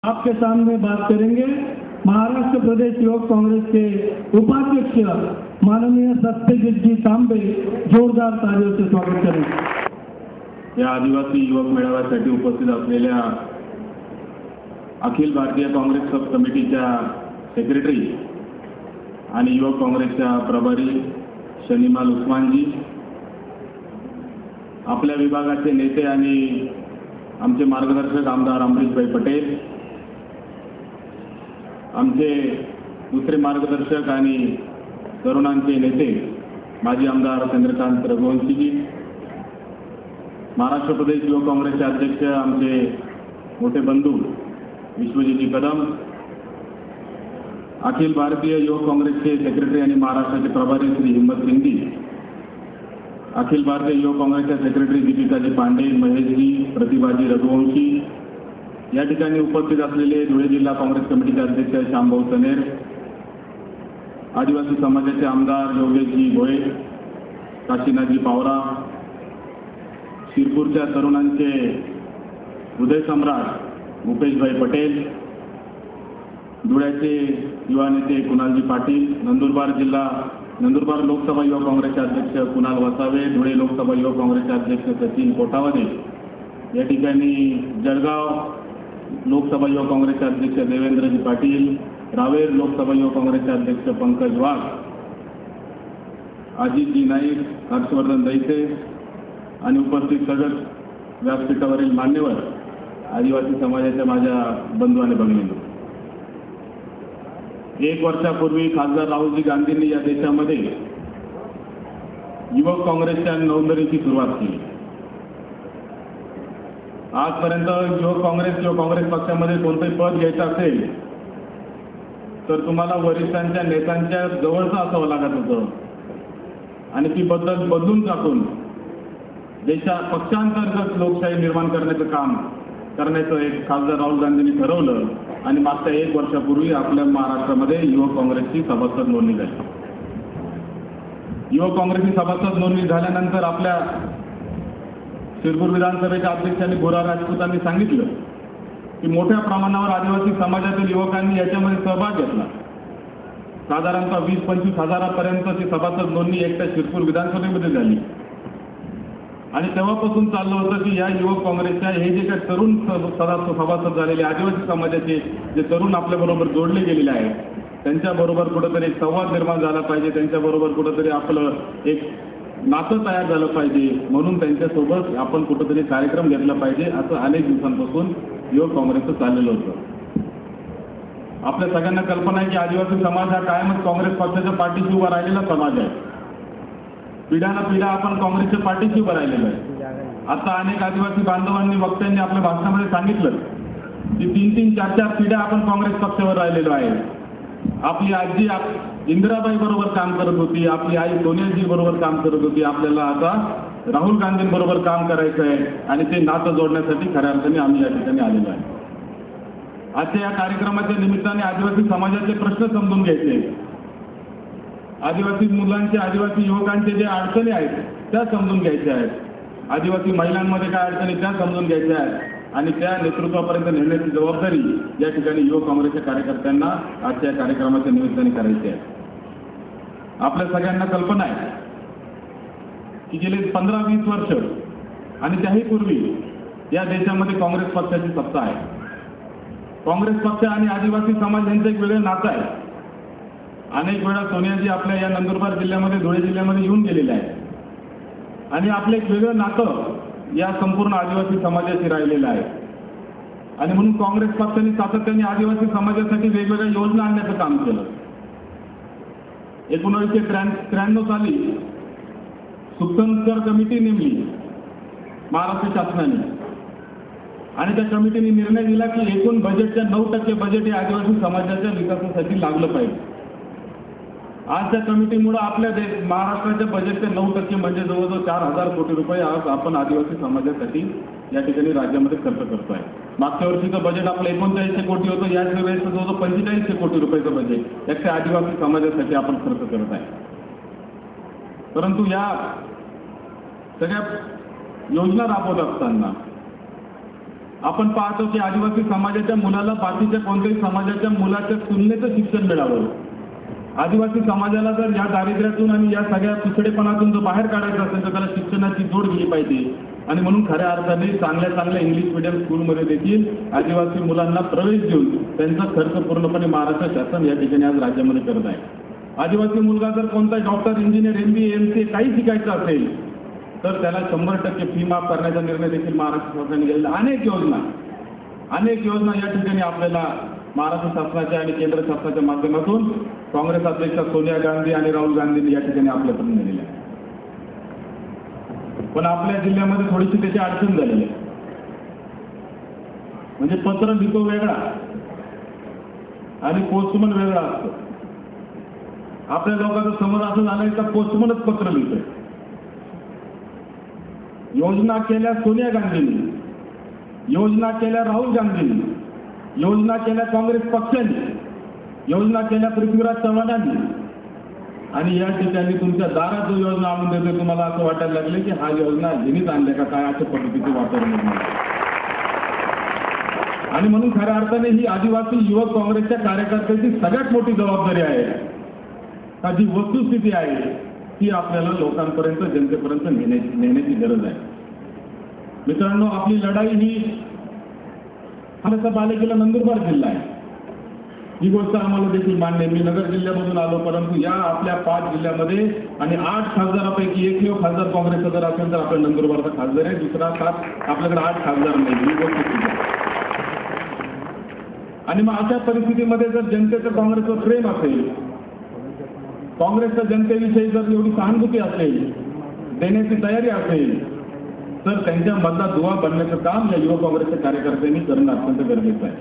आपके सामने बात करेंगे महाराष्ट्र प्रदेश युवक कांग्रेस के उपाध्यक्ष माननीय सत्यजित जी तांबे। जोरदार तालियों से स्वागत करें। या आदिवासी युवक मेळाव्यासाठी उपस्थित असलेल्या अखिल भारतीय काँग्रेस सब कमिटीच्या सेक्रेटरी आणि युवक काँग्रेसच्या प्रभारी शनिमाल उस्मानजी, आपल्या विभागाचे नेते आणि आमचे मार्गदर्शक आमदार अमरीशभाई पटेल, आमचे दुसरे मार्गदर्शक आणि तरुणांचे नेते माजी आमदार चंद्रकांत रघुवंशीजी, महाराष्ट्र प्रदेश युवक काँग्रेसचे अध्यक्ष आमचे मोठे बंधू विश्वजीतजी कदम, अखिल भारतीय युवक काँग्रेसचे सेक्रेटरी आणि महाराष्ट्राचे प्रभारी श्री हिम्मत सिंगजी, अखिल भारतीय युवक काँग्रेसच्या सेक्रेटरी दीपिकाजी पांडे, महेशजी, प्रतिभाजी रघुवंशी, या ठिकाणी उपस्थित असलेले धुळे जिल्हा काँग्रेस कमिटीचे अध्यक्ष श्यामभाऊ सनेर, आदिवासी समाजाचे आमदार योगेशजी भोये, काशीनाथजी पावरा, शिरपूरच्या तरुणांचे हृदय सम्राट भूपेशभाई पटेल, धुळ्याचे युवा नेते कुणालजी पाटील, नंदुरबार लोकसभा युवक काँग्रेसचे अध्यक्ष कुणाल वसावे, धुळे लोकसभा युवक काँग्रेसचे अध्यक्ष सचिन कोठावदे, या ठिकाणी जळगाव लोकसभा युवक काँग्रेसचे अध्यक्ष देवेंद्रजी पाटील, रावेर लोकसभा युवक काँग्रेसचे अध्यक्ष पंकज वाघ, अजितजी नाईक, हर्षवर्धन दैसे आणि उपस्थित सगळं व्यासपीठावरील मान्यवर आदिवासी समाजाच्या माझ्या बंधू आणि भगिनींनो, 1 वर्षापूर्वी खासदार राहुलजी गांधींनी या देशामध्ये युवक काँग्रेसच्या नोंदणीची सुरुवात केली। आजपर्यंत युवक काँग्रेस किंवा काँग्रेस पक्षामध्ये कोणतेही पद घ्यायचं असेल तर तुम्हाला वरिष्ठांच्या नेत्यांच्या जवळचं असावं लागत होतं आणि ती बदल बदलून टाकून पक्षांतर्गत लोकशाही निर्माण करण्याचं काम करण्याचं एक खासदार राहुल गांधींनी ठरवलं आणि मागच्या 1 वर्षापूर्वी आपल्या महाराष्ट्रामध्ये युवक काँग्रेसची सभासद नोंदणी झाली। युवक काँग्रेसची सभासद नोंदणी झाल्यानंतर आपल्या शिरपूर विधानसभेच्या अध्यक्षांनी गोरा राजपूतांनी सांगितलं की मोठ्या प्रमाणावर आदिवासी समाजातील युवकांनी याच्यामध्ये सहभाग घेतला। साधारणतः 20-25 हजारापर्यंतची सभासद नोंदणी एकट्या शिरपूर विधानसभेमध्ये झाली आणि तेव्हापासून चाललं होतं की या युवक काँग्रेसच्या हे जे काही तरुण सभासद झालेले आदिवासी समाजाचे जे तरुण आपल्याबरोबर जोडले गेलेले आहेत त्यांच्याबरोबर कुठंतरी एक संवाद निर्माण झाला पाहिजे, त्यांच्याबरोबर कुठंतरी आपलं एक नातं तयार झालं पाहिजे, म्हणून त्यांच्यासोबत आपण कुठंतरी कार्यक्रम घेतला पाहिजे असं अनेक दिवसांपासून युवक काँग्रेसचं चाललेलं होतं। आपल्या सगळ्यांना कल्पना आहे की आदिवासी समाज हा कायमच काँग्रेस पक्षाच्या पाठीशी उभा राहिलेला समाज आहे। पिढ्यानपिढ्या आपण काँग्रेसच्या पाठीशी उभं राहिलेलं आहे। आता अनेक आदिवासी बांधवांनी वक्त्यांनी आपल्या भाषणामध्ये सांगितलं की 3-3, 4-4 पिढ्या आपण काँग्रेस पक्षावर राहिलेलो आहे। आपली आजी इंदिराबाई बरोबर काम करत होती, आपली आई सोनियाजी बरोबर काम करत होती, आपल्याला आता राहुल गांधींबरोबर काम करायचं आहे आणि ते नातं जोडण्यासाठी खऱ्या अर्थाने आम्ही या ठिकाणी आलेलो आहे। आजच्या या कार्यक्रमाच्या निमित्ताने आदिवासी समाजाचे प्रश्न समजून घ्यायचे, आदिवासी मुलांचे आदिवासी युवकांचे जे अडचणी आहेत त्या समजून घ्यायच्या आहेत, आदिवासी महिलांमध्ये काय अडचणी त्या समजून घ्यायच्या आहेत आणि त्या नेतृत्वापर्यंत नेण्याची जबाबदारी या ठिकाणी युवक काँग्रेसच्या कार्यकर्त्यांना आजच्या कार्यक्रमाच्या निमित्ताने करायची आहे। आपल्या सगळ्यांना कल्पना आहे की गेले 15-20 वर्ष आणि त्याही पूर्वी या देशामध्ये काँग्रेस पक्षाची सत्ता आहे। काँग्रेस पक्ष आणि आदिवासी समाज यांचं एक वेगळं नातं आहे। अनेक वेळा सोनियाजी आपल्या या नंदुरबार जिल्ह्यामध्ये धुळे जिल्ह्यामध्ये येऊन गेलेले आहेत आणि आपलं एक वेगळं नातं या संपूर्ण आदिवासी समाजाशी राहिलेलं आहे आणि म्हणून काँग्रेस पक्षाने सातत्याने आदिवासी समाजासाठी वेगवेगळ्या योजना आणण्याचं काम केलं। 1993 साली सुक्तनकर कमिटी नेमली महाराष्ट्र शासनाने आणि त्या कमिटीने निर्णय दिला की एकूण बजेटच्या 9% बजेट हे आदिवासी समाजाच्या विकासासाठी लागलं पाहिजे। आज त्या कमिटीमुळे आपल्या महाराष्ट्राच्या बजेटचे 9% म्हणजे जवळजवळ 4,000 कोटी रुपये आज आपण आदिवासी समाजासाठी या ठिकाणी राज्यामध्ये खर्च करतो आहे। मागच्या वर्षीचं बजेट आपलं 3900 कोटी होतं, याच वेळेचं जवळजवळ 4500 कोटी रुपयाचं बजेट याच्या आदिवासी समाजासाठी आपण खर्च करत आहे। परंतु या सगळ्या योजना राबवत असताना आपण पाहतो की आदिवासी समाजाच्या मुलाला बाकीच्या कोणत्याही समाजाच्या मुलाच्या तुलनेचं शिक्षण मिळावं. आदिवासी समाजाला जर या दारिद्र्यातून आणि या सगळ्या पिछडेपणातून जर बाहेर काढायचं असेल तर त्याला शिक्षणाची जोड दिली पाहिजे. आणि म्हणून खऱ्या अर्थाने चांगल्या इंग्लिश मीडियम स्कूलमध्ये देखील आदिवासी मुलांना प्रवेश देऊन त्यांचा खर्च पूर्णपणे महाराष्ट्र शासन या ठिकाणी आज राज्यामध्ये करत आहे. आदिवासी मुलगा जर कोणता डॉक्टर, इंजिनियर, MBA, MCA काही शिकायचं असेल तर त्याला 100% फी माफ करण्याचा निर्णय देखील महाराष्ट्र शासनाने घेतला. अनेक योजना या ठिकाणी आपल्याला महाराष्ट्र शासनाच्या आणि केंद्र शासनाच्या माध्यमातून काँग्रेस अध्यक्षा सोनिया गांधी आणि राहुल गांधींनी या ठिकाणी आपल्यापर्यंत दिलेल्या. पण आपल्या जिल्ह्यामध्ये थोडीशी त्याची अडचण झालेली आहे. म्हणजे पत्र लिहितो वेगळा आणि पोस्टमन वेगळा असतो. आपल्या लोकांचा समज असं झालाय का पोस्टमनच पत्र लिहितोय. योजना केल्या सोनिया गांधींनी, योजना केल्या राहुल गांधींनी, योजना केल्या काँग्रेस पक्षाने, योजना केल्या पृथ्वीराज चव्हाणांनी, आणि या ठिकाणी तुमच्या दारात जो योजना आणून देते तुम्हाला असं वाटायला लागले की हा योजना हिनीच आणल्या का काय अशा पद्धतीचे वातावरण. आणि म्हणून खऱ्या अर्थाने ही आदिवासी युवक काँग्रेसच्या कार्यकर्त्यांची सगळ्यात मोठी जबाबदारी आहे का जी वस्तुस्थिती आहे ती आपल्याला लोकांपर्यंत, जनतेपर्यंत नेण्याची गरज आहे. मित्रांनो, आपली लढाई ही महानगरपालिकेला नंदुरबार जिल्हा आहे. ही गोष्ट आम्हाला देखील मान्य आहे. मी नगर जिल्ह्यामधून आलो, परंतु या आपल्या 5 जिल्ह्यामध्ये आणि 8 खासदारापैकी एकमेव खासदार काँग्रेसचा जर असेल तर आपल्या नंदुरबारचा खासदार आहे. दुसरा आपल्याकडे 8 खासदार नाही. ही गोष्ट. आणि मग अशा परिस्थितीमध्ये जर जनतेचं काँग्रेसवर प्रेम असेल, काँग्रेसच्या जनतेविषयी जर एवढी सहानुभूती असेल, देण्याची तयारी असेल, तर त्यांच्या मधला दुवा बनण्याचं काम या युवा काँग्रेसच्या कार्यकर्त्यांनी करणं अत्यंत गरजेचं आहे.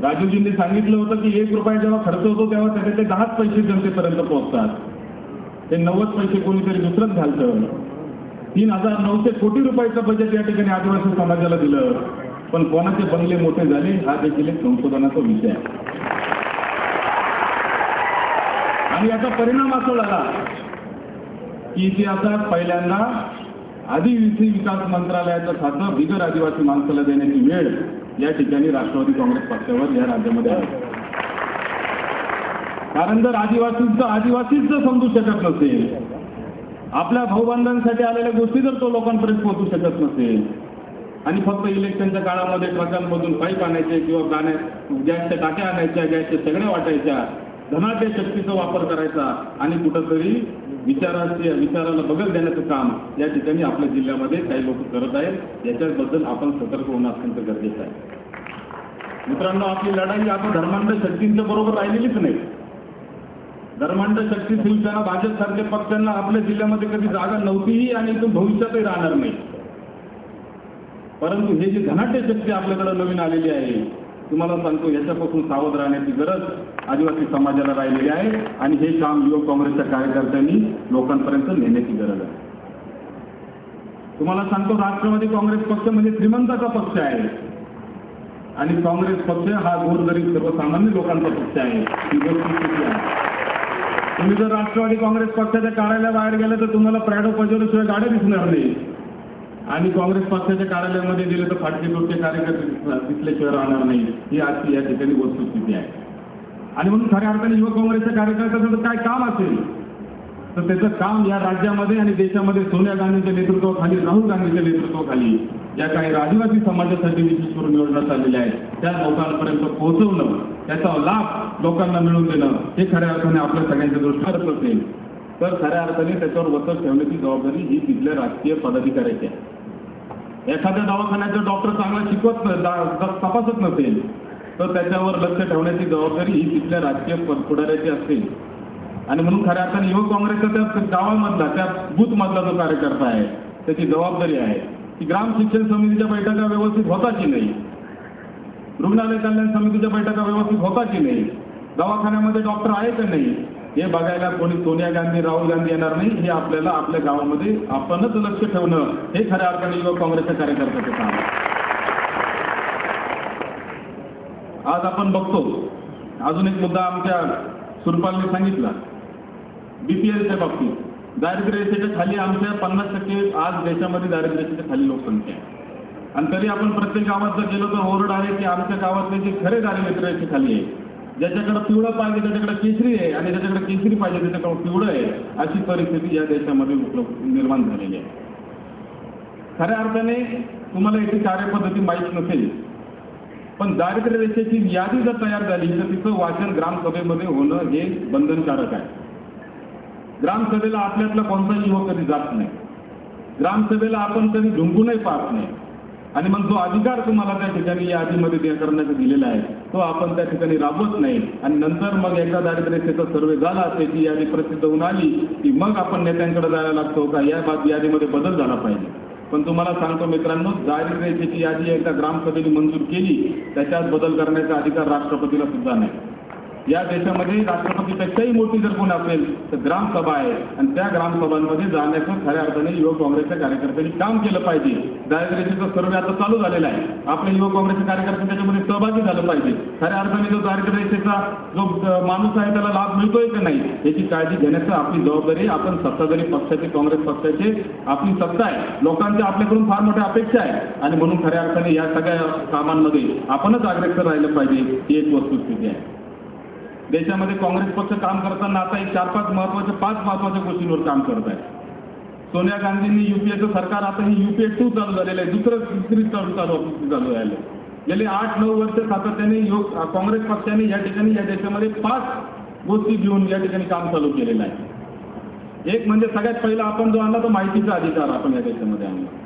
राजीवजींनी सांगितलं होतं की 1 रुपया जेव्हा खर्च होतो तेव्हा त्याचे 10 पैसे जनतेपर्यंत पोहोचतात. ते 90 पैसे कोणीतरी दुसरंच घालतं. 3,900 कोटी रुपयाचं बजेट या ठिकाणी आदिवासी समाजाला दिलं, पण कोणाचे बंगले मोठे झाले हा देखील एक संशोधनाचा विषय आहे. आणि याचा परिणाम असा झाला की इतिहासात पहिल्यांदा आदिवासी विकास मंत्रालयाचं खातं बिगर आदिवासी माणसाला देण्याची वेळ या ठिकाणी राष्ट्रवादी काँग्रेस पक्षावर या राज्यामध्ये आहे. कारण जर आदिवासीच जर समजू शकत नसेल, आपल्या भाऊबंधांसाठी आलेल्या गोष्टी जर तो लोकांपर्यंत पोहोचू शकत नसेल आणि फक्त इलेक्शनच्या काळामध्ये ट्रकांमधून पाईप आणायचे किंवा गॅसच्या टाक्या आणायच्या, गॅसच्या सगळ्या वाटायच्या, धनाढ्य शक्तीचा वापर करायचा आणि कुठंतरी विचाराला बगल देण्याचं काम या ठिकाणी आपल्या जिल्ह्यामध्ये काही लोक करत आहेत. याच्याबद्दल आपण सतर्क होणं अत्यंत गरजेचं आहे. मित्रांनो, आपली लढाई आता धर्मांध शक्तींच्या बरोबर राहिलेलीच नाही. धर्मांध शक्ती, शिवसेना, भाजप सारख्या पक्षांना आपल्या जिल्ह्यामध्ये कधी जागा नव्हतीही आणि इथून भविष्यातही राहणार नाही. परंतु हे जी धनाढ्य शक्ती आपल्याकडे नवीन आलेली आहे, तुम्हाला सांगतो याच्यापासून सावध राहण्याची गरज आदिवासी समाजाला राहिलेली आहे. आणि हे काम युवक काँग्रेसच्या कार्यकर्त्यांनी लोकांपर्यंत नेण्याची गरज आहे. तुम्हाला सांगतो, राष्ट्रवादी काँग्रेस पक्ष म्हणजे श्रीमंताचा पक्ष आहे आणि काँग्रेस पक्ष हा गोरगरीब सर्वसामान्य लोकांचा पक्ष आहे. ही गोष्ट आहे. तुम्ही जर राष्ट्रवादी काँग्रेस पक्षाच्या कार्यालयाबाहेर गेले तर तुम्हाला प्रॅडो पजेरोशिवाय गाड्या दिसणार नाही आणि काँग्रेस पक्षाच्या कार्यालयामध्ये गेले तर फाटके तुटके कार्यकर्ते दिसल्याशिवाय राहणार नाही. ही आजची या ठिकाणी वस्तुस्थिती आहे. आणि म्हणून खऱ्या अर्थाने युवक काँग्रेसच्या कार्यकर्त्यांचं काय काम असेल तर त्याचं काम या राज्यामध्ये आणि देशामध्ये सोनिया गांधींच्या नेतृत्वाखाली, राहुल गांधींच्या नेतृत्वाखाली ज्या काही आदिवासी समाजासाठी विशेष करून योजना चाललेल्या आहेत त्या लोकांपर्यंत पोहोचवणं, त्याचा लाभ लोकांना मिळवून देणं हे खऱ्या अर्थाने आपल्या सगळ्यांच्या दृष्टीने असेल तर खऱ्या अर्थाने त्याच्यावर वचक ठेवण्याची जबाबदारी ही तिथल्या राजकीय पदाधिकाऱ्याची आहे. एखाद्या दवाखान्याचा डॉक्टर चांगला तपासत नसेल तर त्याच्यावर लक्ष ठेवण्याची जबाबदारी ही तिथल्या राजकीय पुढाऱ्याची असते. आणि म्हणून खऱ्या अर्थाने युवक काँग्रेसचा त्या गावामधला, त्या बूथमधला जो कार्यकर्ता आहे त्याची जबाबदारी आहे की ग्राम शिक्षण समितीच्या बैठका व्यवस्थित होता की नाही, रुग्णालय कल्याण समितीच्या बैठका व्यवस्थित होता की नाही, दवाखान्यामध्ये डॉक्टर आहे का नाही, हे बघायला कोणी सोनिया गांधी, राहुल गांधी येणार नाही. हे आपल्याला आपल्या गावामध्ये आपणच लक्ष ठेवणं हे खऱ्या अर्थाने युवक काँग्रेसच्या कार्यकर्त्याचं काम आहे. आज आपण बघतो, अजून एक मुद्दा आमच्या सुरपालने सांगितला, BPLच्या बाबतीत दारिद्र्य रेषेच्या खाली आमच्या 50% आज देशामध्ये दारिद्र्य रेषेच्या खाली लोकसंख्या आहे. आणि तरी आपण प्रत्येक गावात जर गेलो तर ओरड आहे की आमच्या गावातले जे खरे दारिद्र्य रेषे खाली आहे, ज्याच्याकडे पिवळं पाहिजे त्याच्याकडे केशरी आहे आणि ज्याच्याकडे केशरी पाहिजे त्याच्याकडे पिवळं आहे, अशी परिस्थिती या देशामध्ये निर्माण झालेली आहे. खऱ्या अर्थाने तुम्हाला याची कार्यपद्धती माहीत नसेल, पण दारिद्र्य रेषेची यादी जर तयार झाली तर तिचं वाचन ग्रामसभेमध्ये होणं हे बंधनकारक आहे. ग्रामसभेला आपल्यातला कोणताही युवक कधी जात नाही, ग्रामसभेला आपण कधी ढुंकूनही पाहत नाही, आणि मग जो अधिकार तुम्हाला त्या ठिकाणी या यादीमध्ये करण्याचा दिलेला आहे तो आपण त्या ठिकाणी राबवत नाही. आणि नंतर मग एकदा दारिद्र्य रेषेचा सर्वे झाला, त्याची यादी प्रसिद्ध होऊन आली की मग आपण नेत्यांकडे जायला लागतो का या यादीमध्ये बदल झाला पाहिजे. पण तुम्हाला सांगतो मित्रांनो, दारिद्र्य रेषेची यादी एकदा ग्रामसभेने मंजूर केली त्याच्यात बदल करण्याचा अधिकार राष्ट्रपतीला सुद्धा नाही. या देशामध्ये राष्ट्रपतीपेक्षाही मोठी जर कोण असेल तर ग्रामसभा आहे, आणि त्या ग्रामसभांमध्ये जाण्याचं खऱ्या अर्थाने युवक काँग्रेसच्या कार्यकर्त्यांनी काम केलं पाहिजे. दारिद्र्य रेषेचा सर्वे आता चालू झालेला आहे, आपले युवक काँग्रेसचे कार्यकर्ते त्याच्यामध्ये सहभागी झालं पाहिजे. खऱ्या अर्थाने जो दारिद्र्य रेषेचा जो माणूस आहे त्याला लाभ मिळतोय की नाही याची काळजी घेण्याचं आपली जबाबदारी. आपण सत्ताधारी पक्षाचे, काँग्रेस पक्षाचे आपली सत्ता आहे, लोकांच्या आपल्याकडून फार मोठ्या अपेक्षा आहे, आणि म्हणून खऱ्या अर्थाने या सगळ्या कामांमध्ये आपणच अग्रेसर राहिलं पाहिजे ही एक वस्तुस्थिती आहे. देशामध्ये काँग्रेस पक्ष काम करताना आता एक 5 महत्त्वाच्या गोष्टींवर काम करत आहे. सोनिया गांधींनी युपीएचं सरकार, आता ही UPA 2 चालू झालेलं आहे, तिसरी चालू आहे. गेले 8-9 वर्ष सातत्याने काँग्रेस पक्षाने या ठिकाणी या देशामध्ये 5 गोष्टी घेऊन या ठिकाणी काम चालू केलेलं आहे. एक म्हणजे सगळ्यात पहिला आपण जो आणला तो माहितीचा अधिकार आपण या देशामध्ये आणला.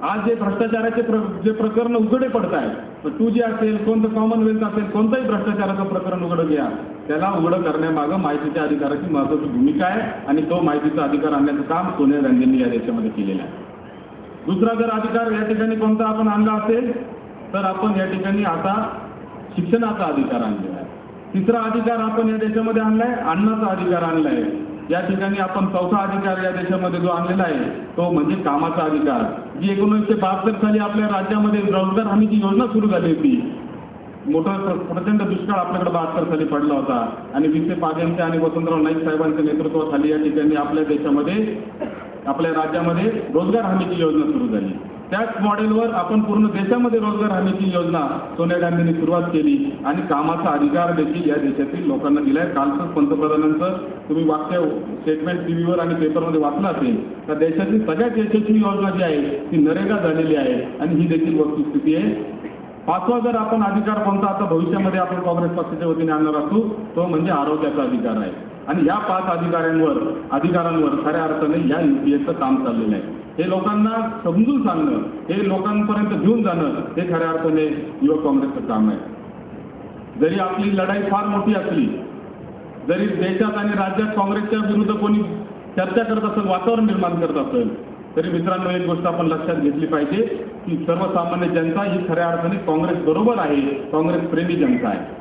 आज जे भ्रष्टाचाराचे जे प्रकरण उघडे पडत आहेत, 2G असेल, कोणतं कॉमनवेल्थ असेल, कोणतंही भ्रष्टाचाराचं प्रकरण उघडं घ्या, त्याला उघडं करण्यामागं माहितीच्या अधिकाराची महत्त्वाची भूमिका आहे, आणि तो माहितीचा अधिकार आणण्याचं काम सोनिया गांधींनी या देशामध्ये केलेलं आहे. दुसरा जर अधिकार या ठिकाणी कोणता आपण आणला असेल तर आपण या ठिकाणी आता शिक्षणाचा अधिकार आणलेला आहे. तिसरा अधिकार आपण या देशामध्ये आणलाय अन्नाचा अधिकार आणलाय. या ठिकाणी आपण चौथा अधिकार या देशामध्ये जो आणलेला आहे तो म्हणजे कामाचा अधिकार, जी 1972 साली आपल्या राज्यामध्ये रोजगार हमीची योजना सुरू झाली होती. मोठा प्रचंड दुष्काळ आपल्याकडे 72 साली पडला होता, आणि विखे पाटील आणि वसंतराव नाईक साहेबांच्या नेतृत्वाखाली या ठिकाणी आपल्या देशामध्ये, आपल्या राज्यामध्ये रोजगार हमीची योजना सुरू झाली. त्याच मॉडेलवर आपण पूर्ण देशामध्ये रोजगार हमीची योजना सोनिया गांधींनी सुरुवात केली, आणि कामाचा अधिकार देखील या देशातील लोकांना दिलाय. कालच पंतप्रधानांचं तुम्ही वाक्य स्टेटमेंट टीव्हीवर आणि पेपरमध्ये वाचलं असेल तर देशातील सगळ्यात यशस्वी योजना जी आहे ती नरेगा झालेली आहे, आणि ही देखील वस्तुस्थिती आहे. 5वा जर आपण अधिकार कोणता आता भविष्यामध्ये आपण काँग्रेस पक्षाच्या वतीने आणणार असू तो म्हणजे आरोग्याचा अधिकार आहे. आणि या 5 अधिकारांवर खऱ्या अर्थाने या UPAचं काम चाललेलं आहे. हे लोकांना समजून सांगणं, हे लोकांपर्यंत घेऊन जाणं हे खऱ्या अर्थाने युवक काँग्रेसचं काम आहे. जरी आपली लढाई फार मोठी असली, जरी देशात आणि राज्यात काँग्रेसच्या विरुद्ध कोणी चर्चा करत असेल, वातावरण निर्माण करत असेल, तरी मित्रांनो एक गोष्ट आपण लक्षात घेतली पाहिजे की सर्वसामान्य जनता ही खऱ्या अर्थाने काँग्रेस बरोबर आहे, काँग्रेस प्रेमी जनता आहे.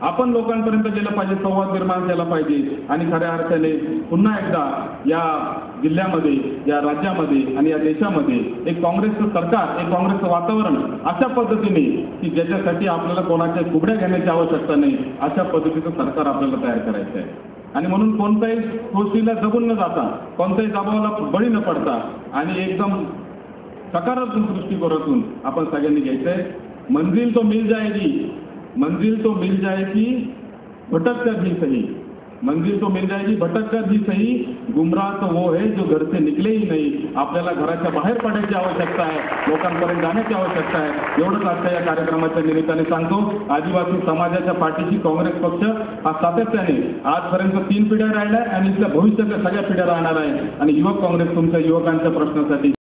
आपण लोकांपर्यंत गेलं पाहिजे, संवाद निर्माण केला पाहिजे, आणि खऱ्या अर्थाने पुन्हा एकदा या जिल्ह्यामध्ये, या राज्यामध्ये आणि या देशामध्ये एक काँग्रेसचं सरकार, एक काँग्रेसचं वातावरण अशा पद्धतीने की ज्याच्यासाठी आपल्याला कोणाच्या कुबड्या घेण्याची आवश्यकता नाही, अशा पद्धतीचं सरकार आपल्याला तयार करायचं आहे. आणि म्हणून कोणत्याही गोष्टीला दबून न जाता, कोणत्याही दबावाला बळी न पडता आणि एकदम सकारात्मक दृष्टिकोनातून आपण सगळ्यांनी घ्यायचं आहे. मंजिल तो मिल जाएगी भटक कर भी सही, मंजिल तो मिल जाएगी भटक कर भी सही, गुमराह तो वो है जो घर से निकले ही नाही. आपल्याला घराच्या बाहेर पडायची आवश्यकता आहे, लोकांपर्यंत जाण्याची आवश्यकता आहे. एवढंच आजच्या या कार्यक्रमाच्या निमित्ताने सांगतो. आदिवासी समाजाच्या पाठीशी काँग्रेस पक्ष हा सातत्याने आजपर्यंत 3 पिढ्या राहिल्या आणि इथल्या भविष्यातल्या सगळ्या पिढ्या राहणार आहे. आणि युवक काँग्रेस तुमच्या युवकांच्या प्रश्नासाठी